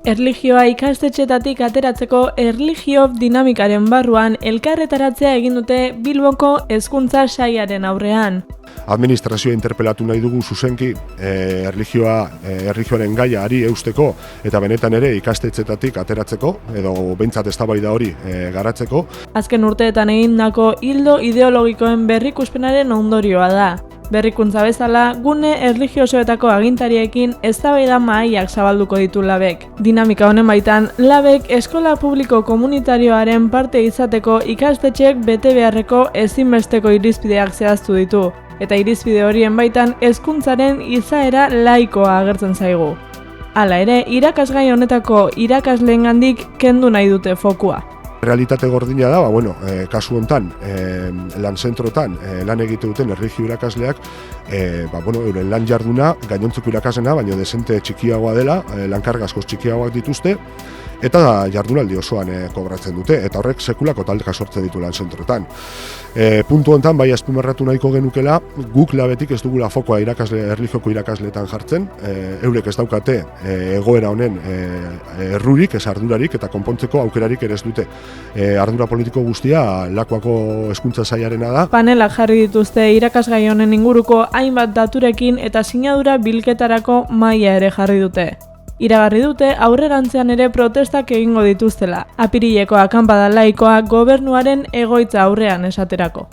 Erlijioa ikastetxeetatik ateratzeko erlijio dinamikaren barruan elkarretaratzea egin dute Bilboko hezkuntza sailaren aurrean. Administrazioa interpelatu nahi dugu zuzenki erlijioaren gaiari eusteko eta benetan ere ikastetxeetatik ateratzeko edo behintzat eztabaida hori garatzeko. Azken urteetan egindako ildo ideologikoen berrikuspenaren ondorioa da. Berrikuntza bezala, gune erlijiosoetako agintariekin eztabaida mahaiak zabalduko ditu labek. Dinamika honen baitan, labek eskola publiko komunitarioaren parte izateko ikastetxeek bete beharreko ezinbesteko irizpideak zehaztu ditu, eta irizpide horien baitan hezkuntzaren izaera laikoa agertzen zaigu. Hala ere, irakasgai honetako irakasleengandik kendu nahi dute fokua. Realitate gordina da, kasu hontan, lan-zentrotan lan egite duten erlijio irakasleak, euren lan jarduna gainontzeko irakaslena, baina desente txikiagoa dela, lankarga askoz txikiagoak dituzte, eta jardunaldi osoan kobratzen dute, eta horrek sekulako taldeka sortzen ditu lan-zentrotan. Puntu hontan, bai azpimarratu nahiko genukela, guk labetik ez dugula fokoa erlijioko irakasleetan jartzen, eurek ez daukate egoera honen errurik, ez ardurarik, eta konpontzeko aukerarik ere ez dute. Ardura politiko guztia Lakuako hezkuntza sailarena da. Panelak jarri dituzte irakasgai honen inguruko hainbat daturekin eta sinadura bilketarako mahaia ere jarri dute. Iragarri dute aurrerantzean ere protestak egingo dituztela, apirileko akanpada laikoa gobernuaren egoitza aurrean esaterako.